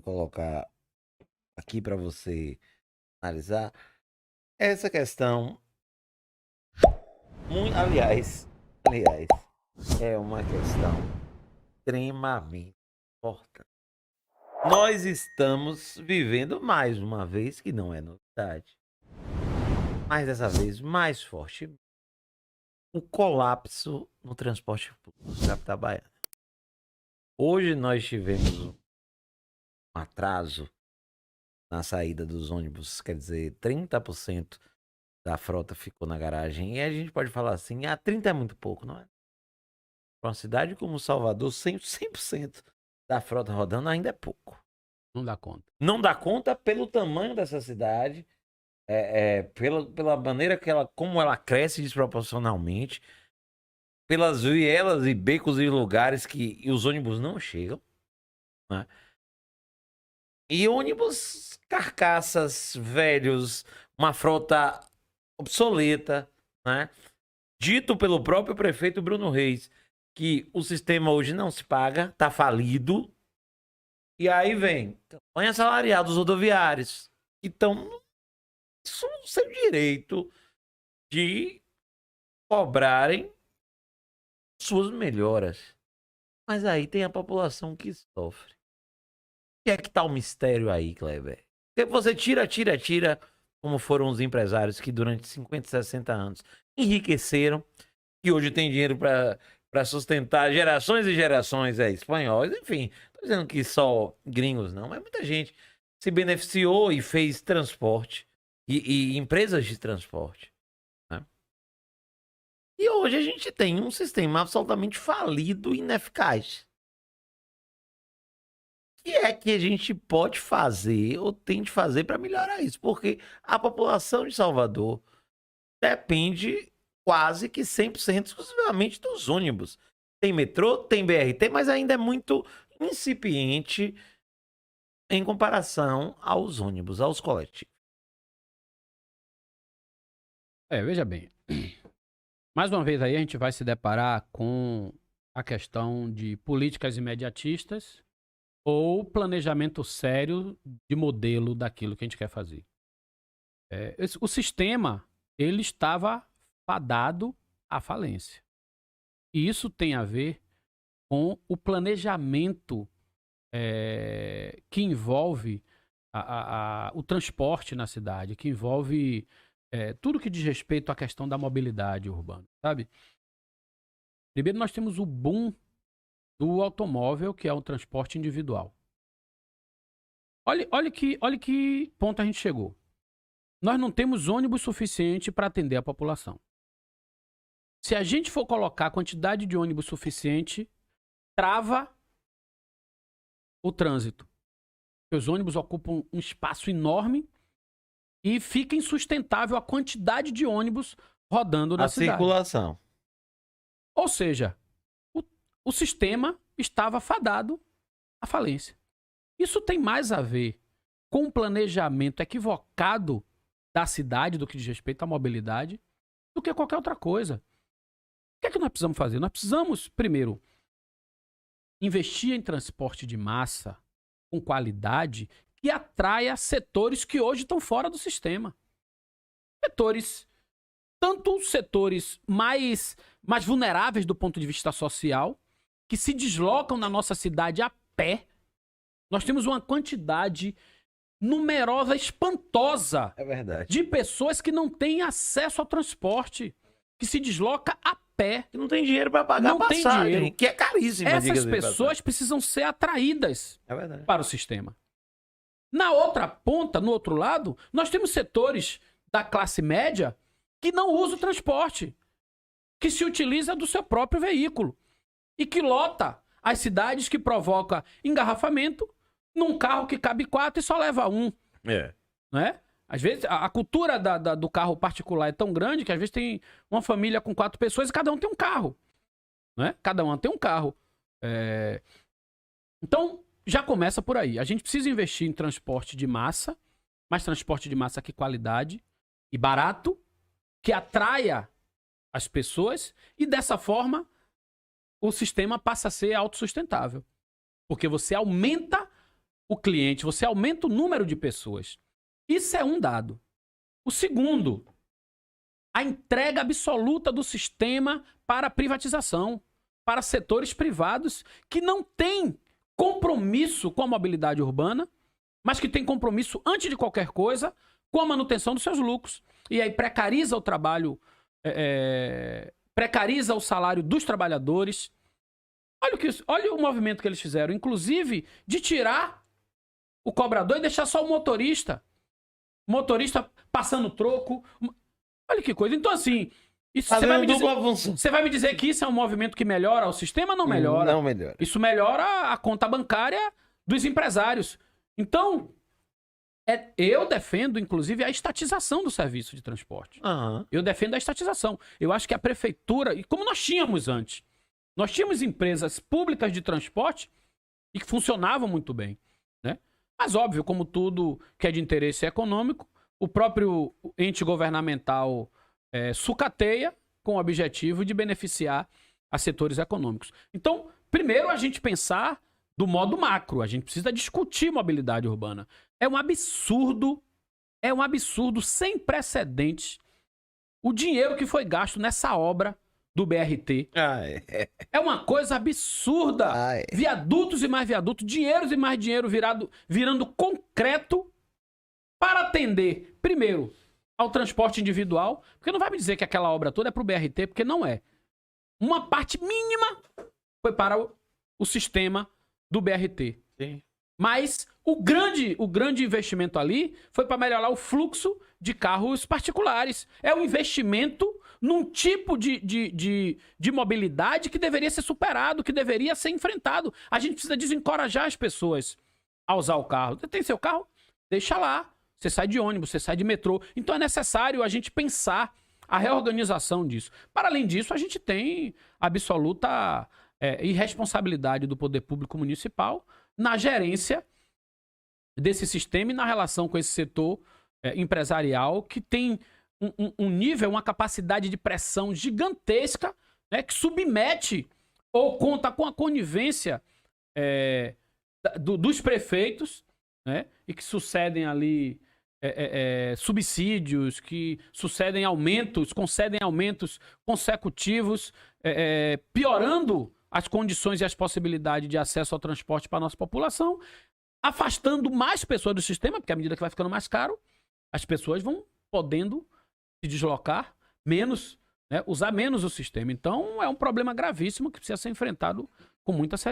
colocar aqui para você analisar essa questão. Aliás, é uma questão extremamente importante. Nós estamos vivendo mais uma vez, que não é novidade, mas dessa vez mais forte, o colapso no transporte público da capital baiana. Hoje nós tivemos um atraso na saída dos ônibus, quer dizer, 30% da frota ficou na garagem. E a gente pode falar assim, 30 é muito pouco, não é? Para uma cidade como Salvador, 100% da frota rodando ainda é pouco. Não dá conta. Não dá conta pelo tamanho dessa cidade, pela maneira como ela cresce desproporcionalmente, pelas vielas e becos e lugares que os ônibus não chegam, né? E ônibus, carcaças, velhos, uma frota obsoleta, né? Dito pelo próprio prefeito Bruno Reis que o sistema hoje não se paga, tá falido. E aí vem campanha salarial dos rodoviários, que estão no seu direito de cobrarem suas melhoras. Mas aí tem a população que sofre. O que é que tá o mistério aí, Kleber? Porque você tira, como foram os empresários que durante 50, 60 anos enriqueceram, que hoje tem dinheiro para sustentar gerações e gerações espanhóis, enfim, tô dizendo que só gringos não, mas muita gente se beneficiou e fez transporte e empresas de transporte, né? E hoje a gente tem um sistema absolutamente falido e ineficaz. O que é que a gente pode fazer ou tem de fazer para melhorar isso? Porque a população de Salvador depende quase que 100% exclusivamente dos ônibus. Tem metrô, tem BRT, mas ainda é muito incipiente em comparação aos ônibus, aos coletivos. Veja bem. Mais uma vez aí a gente vai se deparar com a questão de políticas imediatistas ou planejamento sério de modelo daquilo que a gente quer fazer. O sistema, ele estava fadado à falência. E isso tem a ver com o planejamento que envolve o transporte na cidade, que envolve tudo que diz respeito à questão da mobilidade urbana, sabe? Primeiro nós temos o boom do automóvel, que é o transporte individual. Olha que ponto a gente chegou. Nós não temos ônibus suficiente para atender a população. Se a gente for colocar a quantidade de ônibus suficiente, trava o trânsito. Os ônibus ocupam um espaço enorme e fica insustentável a quantidade de ônibus rodando na cidade. A circulação. Ou seja, o sistema estava fadado à falência. Isso tem mais a ver com um planejamento equivocado da cidade, do que diz respeito à mobilidade, do que qualquer outra coisa. O que é que nós precisamos fazer? Nós precisamos, primeiro, investir em transporte de massa com qualidade que atraia setores que hoje estão fora do sistema. Tanto setores mais vulneráveis do ponto de vista social, que se deslocam na nossa cidade a pé. Nós temos uma quantidade numerosa, espantosa, de pessoas que não têm acesso ao transporte, que se desloca a pé. Que não tem dinheiro para pagar a passagem, que é caríssimo. Essas pessoas precisam ser atraídas para o sistema. Na outra ponta, no outro lado, nós temos setores da classe média que não usam o transporte, que se utiliza do seu próprio veículo e que lota as cidades, que provoca engarrafamento num carro que cabe 4 e só leva 1. Né? Às vezes, a cultura do carro particular é tão grande que às vezes tem uma família com 4 pessoas e cada um tem um carro. Né? Cada um tem um carro. Então, já começa por aí. A gente precisa investir em transporte de massa, mas transporte de massa que qualidade e barato, que atraia as pessoas, e dessa forma o sistema passa a ser autossustentável. Porque você aumenta o cliente, você aumenta o número de pessoas. Isso é um dado. O segundo, a entrega absoluta do sistema para a privatização, para setores privados que não têm compromisso com a mobilidade urbana, mas que têm compromisso, antes de qualquer coisa, com a manutenção dos seus lucros. E aí precariza o trabalho, precariza o salário dos trabalhadores. Olha o movimento que eles fizeram, inclusive de tirar o cobrador e deixar só o motorista. Motorista passando troco. Olha que coisa. Então, assim, você vai me dizer que isso é um movimento que melhora o sistema? Não melhora. Não melhora. Isso melhora a conta bancária dos empresários. Então, eu defendo, inclusive, a estatização do serviço de transporte. Uhum. Eu defendo a estatização. Eu acho que a prefeitura, e como nós tínhamos antes, nós tínhamos empresas públicas de transporte e que funcionavam muito bem, né? Mas, óbvio, como tudo que é de interesse econômico, o próprio ente governamental sucateia com o objetivo de beneficiar a setores econômicos. Então, primeiro a gente pensar do modo macro, a gente precisa discutir mobilidade urbana. É um absurdo sem precedentes o dinheiro que foi gasto nessa obra do BRT. É uma coisa absurda. Viadutos e mais viadutos, dinheiros e mais dinheiro virando concreto para atender, primeiro, ao transporte individual, porque não vai me dizer que aquela obra toda é para o BRT, porque não é. Uma parte mínima foi para o sistema do BRT. Sim. Mas o grande investimento ali foi para melhorar o fluxo de carros particulares. É um investimento num tipo de mobilidade que deveria ser superado, que deveria ser enfrentado. A gente precisa desencorajar as pessoas a usar o carro. Você tem seu carro? Deixa lá. Você sai de ônibus, você sai de metrô. Então é necessário a gente pensar a reorganização disso. Para além disso, a gente tem absoluta irresponsabilidade do poder público municipal na gerência desse sistema e na relação com esse setor empresarial que tem um nível, uma capacidade de pressão gigantesca, né, que submete ou conta com a conivência dos prefeitos, né, e que sucedem ali subsídios, que concedem aumentos consecutivos, piorando as condições e as possibilidades de acesso ao transporte para a nossa população, afastando mais pessoas do sistema, porque à medida que vai ficando mais caro, as pessoas vão podendo se deslocar menos, né, usar menos o sistema. Então, é um problema gravíssimo que precisa ser enfrentado com muita seriedade.